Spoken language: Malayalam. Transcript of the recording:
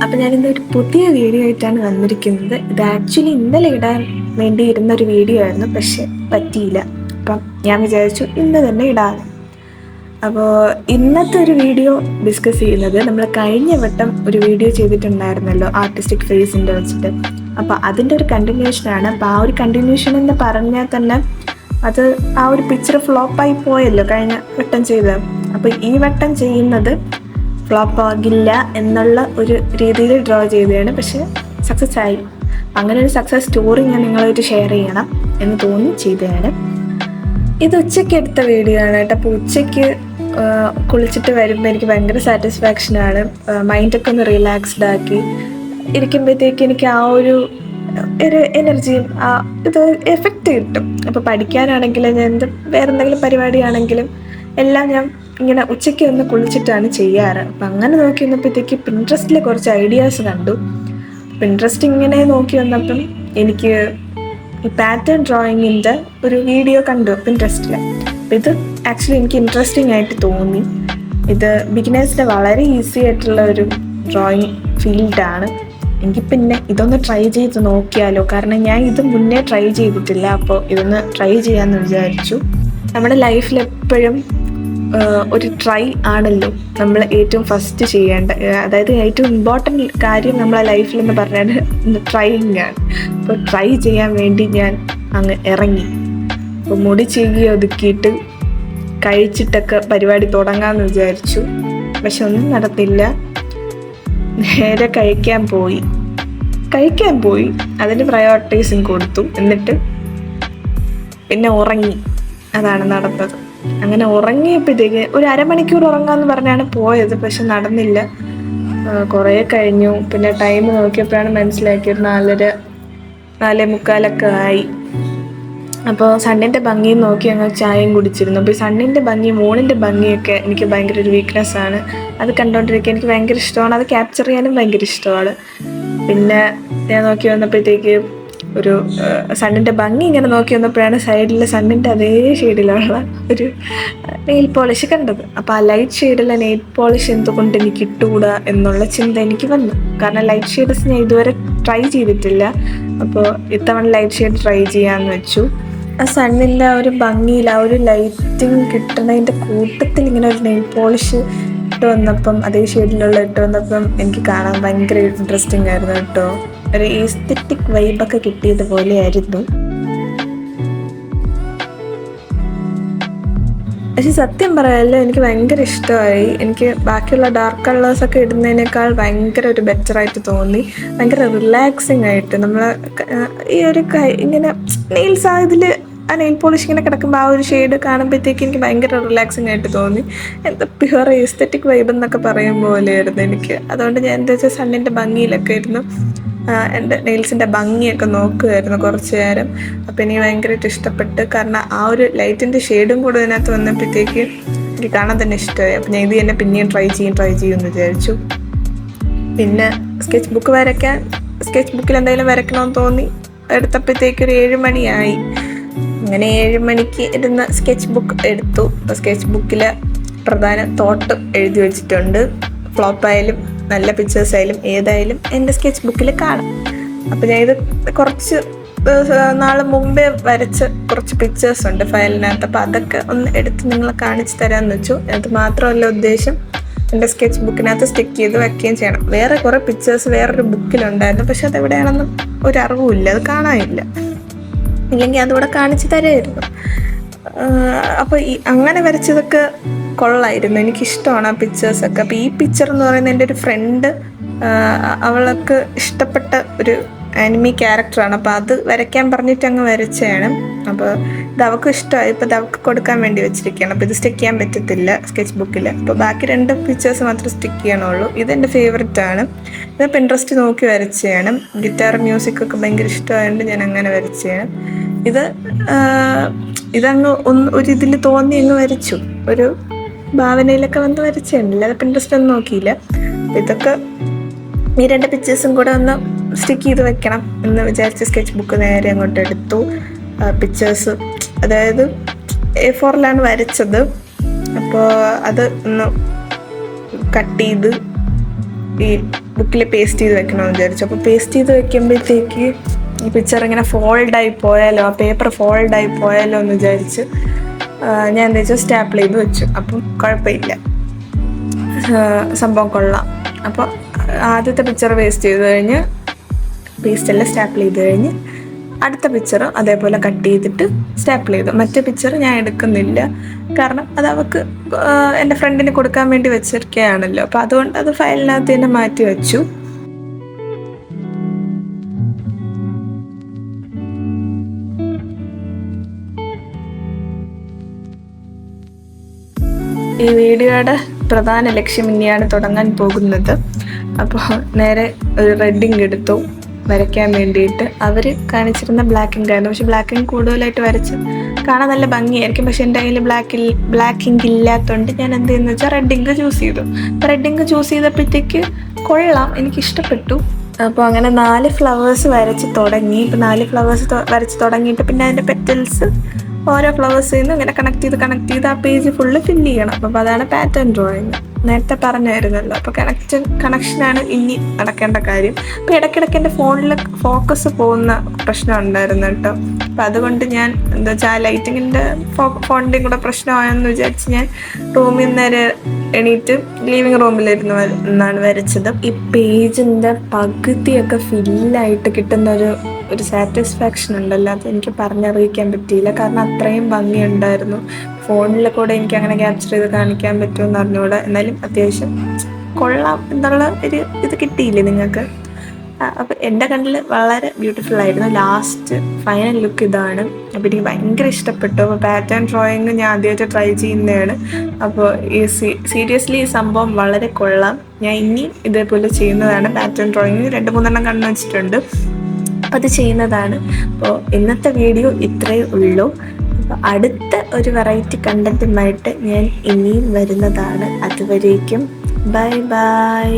അപ്പം ഞാനിന്നൊരു പുതിയ വീഡിയോ ആയിട്ടാണ് വന്നിരിക്കുന്നത്. ഇത് ആക്ച്വലി ഇന്നലെ ഇടാൻ വേണ്ടി ഇരുന്നൊരു വീഡിയോ ആയിരുന്നു, പക്ഷെ പറ്റിയില്ല. അപ്പം ഞാൻ വിചാരിച്ചു ഇന്ന് തന്നെ ഇടാം. അപ്പോൾ ഇന്നത്തെ ഒരു വീഡിയോ ഡിസ്കസ് ചെയ്യുന്നത്, നമ്മൾ കഴിഞ്ഞ വട്ടം ഒരു വീഡിയോ ചെയ്തിട്ടുണ്ടായിരുന്നല്ലോ ആർട്ടിസ്റ്റിക് ഫേസിൻ്റെ വെച്ചിട്ട്. അപ്പോൾ അതിൻ്റെ ഒരു കണ്ടിന്യൂഷനാണ്. അപ്പോൾ ആ ഒരു കണ്ടിന്യൂഷൻ എന്ന് പറഞ്ഞാൽ തന്നെ അത് ആ ഒരു പിക്ചർ ഫ്ലോപ്പായി പോയല്ലോ കഴിഞ്ഞ വട്ടം ചെയ്തത്. അപ്പോൾ ഈ വട്ടം ചെയ്യുന്നത് ഫ്ലോപ്പ് ആകില്ല എന്നുള്ള ഒരു രീതിയിൽ ഡ്രോ ചെയ്തതാണ്, പക്ഷെ സക്സസ് ആയി. അങ്ങനെ ഒരു സക്സസ് സ്റ്റോറി ഞാൻ നിങ്ങളായിട്ട് ഷെയർ ചെയ്യണം എന്ന് തോന്നി ചെയ്തതാണ്. ഇത് ഉച്ചയ്ക്ക് എടുത്ത വീഡിയോ ആണ് കേട്ടോ. അപ്പോൾ ഉച്ചയ്ക്ക് കുളിച്ചിട്ട് വരുമ്പോൾ എനിക്ക് ഭയങ്കര സാറ്റിസ്ഫാക്ഷനാണ്. മൈൻഡൊക്കെ ഒന്ന് റിലാക്സ്ഡ് ആക്കി ഇരിക്കുമ്പോഴത്തേക്ക് എനിക്ക് ആ ഒരു എനർജിയും ഇത് എഫക്റ്റ് കിട്ടും. അപ്പോൾ പഠിക്കാനാണെങ്കിലും ഞാൻ വേറെ എന്തെങ്കിലും പരിപാടിയാണെങ്കിലും എല്ലാം ഞാൻ ഇങ്ങനെ ഉച്ചയ്ക്ക് ഒന്ന് കുളിച്ചിട്ടാണ് ചെയ്യാറ്. അപ്പം അങ്ങനെ നോക്കി വന്നപ്പോഴത്തേക്ക് പിൻട്രസ്റ്റിൽ കുറച്ച് ഐഡിയാസ് കണ്ടു. പിൻട്രസ്റ്റ് ഇങ്ങനെ നോക്കി വന്നപ്പം എനിക്ക് ഈ പാറ്റേൺ ഡ്രോയിങ്ങിൻ്റെ ഒരു വീഡിയോ കണ്ടു പിൻട്രസ്റ്റിൽ. അപ്പം ഇത് ആക്ച്വലി എനിക്ക് ഇൻട്രസ്റ്റിംഗ് ആയിട്ട് തോന്നി. ഇത് ബിഗിനേഴ്സിന് വളരെ ഈസി ആയിട്ടുള്ള ഒരു ഡ്രോയിങ് ഫീൽഡാണ്. എനിക്ക് പിന്നെ ഇതൊന്ന് ട്രൈ ചെയ്ത് നോക്കിയാലോ, കാരണം ഞാൻ ഇത് മുന്നേ ട്രൈ ചെയ്തിട്ടില്ല. അപ്പോൾ ഇതൊന്ന് ട്രൈ ചെയ്യാമെന്ന് വിചാരിച്ചു. നമ്മുടെ ലൈഫിൽ എപ്പോഴും ഒരു ട്രൈ ആണല്ലോ നമ്മൾ ഏറ്റവും ഫസ്റ്റ് ചെയ്യേണ്ട, അതായത് ഏറ്റവും ഇമ്പോർട്ടൻ്റ് കാര്യം നമ്മളെ ലൈഫിലെന്ന് പറഞ്ഞാൽ ട്രൈയിങ് ആണ്. അപ്പോൾ ട്രൈ ചെയ്യാൻ വേണ്ടി ഞാൻ അങ്ങ് ഇറങ്ങി. അപ്പോൾ മുടി ചീകി ഒതുക്കിയിട്ട് കഴിച്ചിട്ടൊക്കെ പരിപാടി തുടങ്ങാമെന്ന് വിചാരിച്ചു. പക്ഷെ ഒന്നും നടന്നില്ല. നേരെ കഴിക്കാൻ പോയി. അതിന് പ്രയോറിറ്റൈസും കൊടുത്തു. എന്നിട്ട് പിന്നെ ഉറങ്ങി. അതാണ് നടന്നത്. അങ്ങനെ ഉറങ്ങിയപ്പോഴത്തേക്ക് ഒരു അരമണിക്കൂർ ഉറങ്ങാമെന്ന് പറഞ്ഞാണ് പോയത്, പക്ഷെ നടന്നില്ല. കുറേ കഴിഞ്ഞു. പിന്നെ ടൈം നോക്കിയപ്പോഴാണ് മനസ്സിലാക്കിയത് 4:45 ആയി. അപ്പോൾ സണ്ണിൻ്റെ ഭംഗിയും നോക്കി ഞങ്ങൾ ചായയും കുടിച്ചിരുന്നു. അപ്പോൾ ഈ സണ്ണിൻ്റെ ഭംഗി, മൂണിൻ്റെ ഭംഗിയൊക്കെ എനിക്ക് ഭയങ്കര ഒരു വീക്ക്നെസ്സാണ്. അത് കണ്ടുകൊണ്ടിരിക്കാൻ എനിക്ക് ഭയങ്കര ഇഷ്ടമാണ്. അത് ക്യാപ്ചർ ചെയ്യാനും ഭയങ്കര ഇഷ്ടമാണ്. പിന്നെ ഞാൻ നോക്കി വന്നപ്പോഴത്തേക്ക് ഒരു സണ്ണിൻ്റെ ഭംഗി ഇങ്ങനെ നോക്കി വന്നപ്പോഴാണ് സൈഡിൽ സണ്ണിൻ്റെ അതേ ഷെയ്ഡിലുള്ള ഒരു നെയിൽ പോളിഷ് കണ്ടത്. അപ്പോൾ ആ ലൈറ്റ് ഷെയ്ഡിലെ നെയിൽ പോളിഷ് എന്തുകൊണ്ട് എനിക്ക് ഇട്ടുകൂടാ എന്നുള്ള ചിന്ത എനിക്ക് വന്നു. കാരണം ലൈറ്റ് ഷെയ്ഡ്സ് ഞാൻ ഇതുവരെ ട്രൈ ചെയ്തിട്ടില്ല. അപ്പോൾ ഇത്തവണ ലൈറ്റ് ഷെയ്ഡ് ട്രൈ ചെയ്യാമെന്ന് വെച്ചു. ആ സണ്ണിൻ്റെ ആ ഒരു ഭംഗിയിൽ ആ ഒരു ലൈറ്റിങ് കിട്ടുന്നതിൻ്റെ കൂട്ടത്തിൽ ഇങ്ങനെ ഒരു നെയിൽ പോളിഷ് ഇട്ട് വന്നപ്പം, അതേ ഷെയ്ഡിലുള്ള ഇട്ട് വന്നപ്പം എനിക്ക് കാണാൻ ഭയങ്കര ഇൻട്രസ്റ്റിംഗ് ആയിരുന്നു കേട്ടോ. ഒരു ഈസ്തെറ്റിക് വൈബൊക്കെ കിട്ടിയതുപോലെ ആയിരുന്നു. പക്ഷെ സത്യം പറയാമല്ലോ, എനിക്ക് ഭയങ്കര ഇഷ്ടമായി. എനിക്ക് ബാക്കിയുള്ള ഡാർക്ക് കളേഴ്സൊക്കെ ഇടുന്നതിനേക്കാൾ ഭയങ്കര ഒരു ബെറ്ററായിട്ട് തോന്നി. ഭയങ്കര റിലാക്സിങ് ആയിട്ട് നമ്മൾ ഈ ഒരു ഇങ്ങനെ നെയിൽസ് ഇതിൽ ആ നെയിൽ പോളിഷ് ഇങ്ങനെ കിടക്കുമ്പോൾ ആ ഒരു ഷെയ്ഡ് കാണുമ്പോഴത്തേക്ക് എനിക്ക് ഭയങ്കര റിലാക്സിങ് ആയിട്ട് തോന്നി. എന്താ പ്യുവർ എസ്തെറ്റിക് വൈബ് എന്നൊക്കെ പറയും പോലെയായിരുന്നു എനിക്ക്. അതുകൊണ്ട് ഞാൻ എന്താ വെച്ചാൽ സണ്ണിൻ്റെ ഭംഗിയിലൊക്കെ ഇരുന്ന് എൻ്റെ നെയിൽസിൻ്റെ ഭംഗിയൊക്കെ നോക്കുമായിരുന്നു കുറച്ച് നേരം. അപ്പോൾ എനിക്ക് ഭയങ്കരമായിട്ട് ഇഷ്ടപ്പെട്ട്. കാരണം ആ ഒരു ലൈറ്റിൻ്റെ ഷെയ്ഡും കൂടെ ഇതിനകത്ത് വന്നപ്പോഴത്തേക്ക് എനിക്ക് കാണാൻ തന്നെ ഇഷ്ടമായി. അപ്പോൾ ഞാൻ ഇത് തന്നെ പിന്നെയും ട്രൈ ചെയ്യുമെന്ന് വിചാരിച്ചു. പിന്നെ സ്കെച്ച് ബുക്കിൽ എന്തെങ്കിലും വരയ്ക്കണമെന്ന് തോന്നി എടുത്തപ്പോഴത്തേക്ക് ഒരു 7 മണിയായി. അങ്ങനെ 7 മണിക്ക് ഇരുന്ന സ്കെച്ച് ബുക്ക് എടുത്തു. അപ്പോൾ സ്കെച്ച് ബുക്കിൽ പ്രധാന തോട്ട് എഴുതി വെച്ചിട്ടുണ്ട്. ഫ്ലോപ്പായാലും നല്ല പിക്ചേഴ്സായാലും ഏതായാലും എൻ്റെ സ്കെച്ച് ബുക്കിൽ കാണാം. അപ്പോൾ ഞാൻ ഇത് കുറച്ച് നാൾ മുമ്പേ വരച്ച കുറച്ച് പിക്ചേഴ്സ് ഉണ്ട് ഫയലിനകത്ത്. അപ്പോൾ അതൊക്കെ ഒന്ന് എടുത്ത് നിങ്ങളെ കാണിച്ച് തരാമെന്ന് വെച്ചു. അത് മാത്രമല്ല ഉദ്ദേശം, എൻ്റെ സ്കെച്ച് ബുക്കിനകത്ത് സ്റ്റിക്ക് ചെയ്ത് വയ്ക്കുകയും ചെയ്യണം. വേറെ കുറേ പിക്ചേഴ്സ് വേറൊരു ബുക്കിലുണ്ടായിരുന്നു, പക്ഷെ അതെവിടെയാണെന്നും ഒരു അറിവുമില്ല, അത് കാണാനില്ല. ഇല്ലെങ്കിൽ അതുകൂടെ കാണിച്ച് തരുമായിരുന്നു. അപ്പോൾ അങ്ങനെ വരച്ചതൊക്കെ കൊള്ളായിരുന്നു. എനിക്കിഷ്ടമാണ് ആ പിക്ചേഴ്സൊക്കെ. അപ്പോൾ ഈ പിക്ചർ എന്ന് പറയുന്നത് എൻ്റെ ഒരു ഫ്രണ്ട്, അവൾക്ക് ഇഷ്ടപ്പെട്ട ഒരു ആനിമി ക്യാരക്ടറാണ്. അപ്പോൾ അത് വരയ്ക്കാൻ പറഞ്ഞിട്ട് അങ്ങ് വരച്ചതാണ്. അപ്പോൾ ഇത് അവൾക്ക് ഇഷ്ടമായി. ഇപ്പോൾ ഇത് അവൾക്ക് കൊടുക്കാൻ വേണ്ടി വെച്ചിരിക്കുകയാണ്. അപ്പോൾ ഇത് സ്റ്റിക്ക് ചെയ്യാൻ പറ്റത്തില്ല സ്കെച്ച് ബുക്കിൽ. അപ്പോൾ ബാക്കി 2 പിക്ചേഴ്സ് മാത്രം സ്റ്റിക്ക് ചെയ്യണുള്ളൂ. ഇതെൻ്റെ ഫേവററ്റാണ്. ഇത് പിൻട്രസ്റ്റ് നോക്കി വരച്ചതാണ്. ഗിറ്റാർ മ്യൂസിക്കൊക്കെ ഭയങ്കര ഇഷ്ടമായതുകൊണ്ട് ഞാൻ അങ്ങനെ വരച്ചതാണ്. ഇതങ്ങ് ഒരിതിൽ തോന്നി അങ്ങ് വരച്ചു. ഒരു ഭാവനയിലൊക്കെ വന്ന് വരച്ചതാണ്. അല്ലാതെ പിൻട്രസ്റ്റ് ഒന്നും നോക്കിയില്ല. ഇതൊക്കെ ഈ 2 പിക്ചേഴ്സും കൂടെ ഒന്ന് സ്റ്റിക്ക് ചെയ്ത് വെക്കണം എന്ന് വിചാരിച്ച് സ്കെച്ച് ബുക്ക് നേരെ അങ്ങോട്ട് എടുത്തു. പിക്ചേഴ്സ് അതായത് A4 വരച്ചത്. അപ്പോൾ അത് ഒന്ന് കട്ട് ചെയ്ത് ഈ ബുക്കിൽ പേസ്റ്റ് ചെയ്ത് വെക്കണമെന്ന് വിചാരിച്ചു. അപ്പോൾ പേസ്റ്റ് ചെയ്ത് വെക്കുമ്പോഴത്തേക്ക് ഈ പിക്ചർ ഇങ്ങനെ ഫോൾഡായി പോയാലോ, ആ പേപ്പർ ഫോൾഡായി പോയാലോ എന്ന് വിചാരിച്ച് ഞാൻ എന്താ വെച്ചാൽ സ്റ്റാപ്പിൾ ചെയ്ത് വെച്ചു. അപ്പം കുഴപ്പമില്ല, സംഭവം കൊള്ളാം. അപ്പോൾ ആദ്യത്തെ പിക്ചർ പേസ്റ്റല്ല സ്റ്റാപ്പിൾ ചെയ്ത് കഴിഞ്ഞ് അടുത്ത പിക്ചർ അതേപോലെ കട്ട് ചെയ്തിട്ട് സ്റ്റാപ്പിൾ ചെയ്തു. മറ്റേ പിക്ചർ ഞാൻ എടുക്കുന്നില്ല, കാരണം അത് അവൾക്ക് എൻ്റെ ഫ്രണ്ടിന് കൊടുക്കാൻ വേണ്ടി വെച്ചിരിക്കുകയാണല്ലോ. അപ്പോൾ അതുകൊണ്ട് അത് ഫയലിനകത്ത് തന്നെ മാറ്റി വെച്ചു. ഈ വീഡിയോയുടെ പ്രധാന ലക്ഷ്യം ഇനിയാണ് തുടങ്ങാൻ പോകുന്നത്. അപ്പോൾ നേരെ ഒരു റെഡ് ഇങ്ക് എടുത്തു വരയ്ക്കാൻ വേണ്ടിയിട്ട്. അവർ കാണിച്ചിരുന്ന ബ്ലാക്ക് ഇങ്ക് ആയിരുന്നു, പക്ഷെ ബ്ലാക്ക് ഇങ്ക് കൂടുതലായിട്ട് വരച്ച് കാണാൻ നല്ല ഭംഗിയായിരിക്കും. പക്ഷെ എൻ്റെ കയ്യിൽ ബ്ലാക്ക് ഇങ്ക് ഇല്ലാത്തതുകൊണ്ട് ഞാൻ എന്ത് ചെയ്യുന്നത് വെച്ചാൽ റെഡ് ഇങ്ക് ചൂസ് ചെയ്തു. അപ്പോൾ റെഡ് ഇങ്ക് ചൂസ് ചെയ്തപ്പോഴത്തേക്ക് കൊള്ളാം, എനിക്കിഷ്ടപ്പെട്ടു. അപ്പോൾ അങ്ങനെ 4 ഫ്ലവേഴ്സ് വരച്ച് തുടങ്ങി. ഇപ്പോൾ 4 ഫ്ലവേഴ്സ് വരച്ച് തുടങ്ങിയിട്ട് പിന്നെ അതിൻ്റെ പെറ്റൽസ് ഓരോ ഫ്ലവേഴ്സിൽ നിന്ന് ഇങ്ങനെ കണക്ട് ചെയ്ത് ആ പേജ് ഫുള്ള് ഫില്ല് ചെയ്യണം. അപ്പോൾ അതാണ് പാറ്റേൺ ഡ്രോയിങ്, നേരത്തെ പറഞ്ഞായിരുന്നല്ലോ. അപ്പോൾ കണക്ഷനാണ് ഇനി നടക്കേണ്ട കാര്യം. അപ്പോൾ ഇടയ്ക്കിടയ്ക്ക് എൻ്റെ ഫോണിൽ ഫോക്കസ് പോകുന്ന പ്രശ്നം ഉണ്ടായിരുന്നു കേട്ടോ. അപ്പോൾ അതുകൊണ്ട് ഞാൻ എന്താ വെച്ചാൽ ലൈറ്റിങ്ങിൻ്റെ ഫോണിൻ്റെയും കൂടെ പ്രശ്നമായെന്ന് വിചാരിച്ച് ഞാൻ റൂമിൽ നിന്ന് എണീറ്റ് ലിവിങ് റൂമിലിരുന്ന് എന്നാണ് വരച്ചത്. ഈ പേജിൻ്റെ പകുതിയൊക്കെ ഫില്ലായിട്ട് കിട്ടുന്ന ഒരു സാറ്റിസ്ഫാക്ഷൻ ഉണ്ടല്ലോ, അത് എനിക്ക് പറഞ്ഞറിയിക്കാൻ പറ്റിയില്ല. കാരണം അത്രയും ഭംഗിയുണ്ടായിരുന്നു. ഫോണിൽ കൂടെ എനിക്ക് അങ്ങനെ ക്യാപ്ചർ ചെയ്ത് കാണിക്കാൻ പറ്റുമെന്ന് അറിഞ്ഞുകൂടെ, എന്നാലും അത്യാവശ്യം കൊള്ളാം എന്നുള്ള ഒരു ഇത് കിട്ടിയില്ലേ നിങ്ങൾക്ക്? അപ്പോൾ എൻ്റെ കണ്ണിൽ വളരെ ബ്യൂട്ടിഫുൾ ആയിരുന്നു. ലാസ്റ്റ് ഫൈനൽ ലുക്ക് ഇതാണ്. അപ്പോൾ എനിക്ക് ഭയങ്കര ഇഷ്ടപ്പെട്ടു. അപ്പോൾ പാറ്റേൺ ഡ്രോയിങ് ഞാൻ ആദ്യമായിട്ട് ട്രൈ ചെയ്യുന്നതാണ്. അപ്പോൾ സീരിയസ്ലി ഈ സംഭവം വളരെ കൊള്ളാം. ഞാൻ ഇനിയും ഇതേപോലെ ചെയ്യുന്നതാണ്. പാറ്റേൺ ഡ്രോയിങ് 2-3 കണ്ണു വെച്ചിട്ടുണ്ട്, അപ്പോൾ അത് ചെയ്യുന്നതാണ്. അപ്പോൾ ഇന്നത്തെ വീഡിയോ ഇത്രയേ ഉള്ളൂ. അപ്പോൾ അടുത്ത ഒരു വെറൈറ്റി കണ്ടൻറ്റുമായിട്ട് ഞാൻ ഇനിയും വരുന്നതാണ്. അതുവരേക്കും ബൈ ബൈ.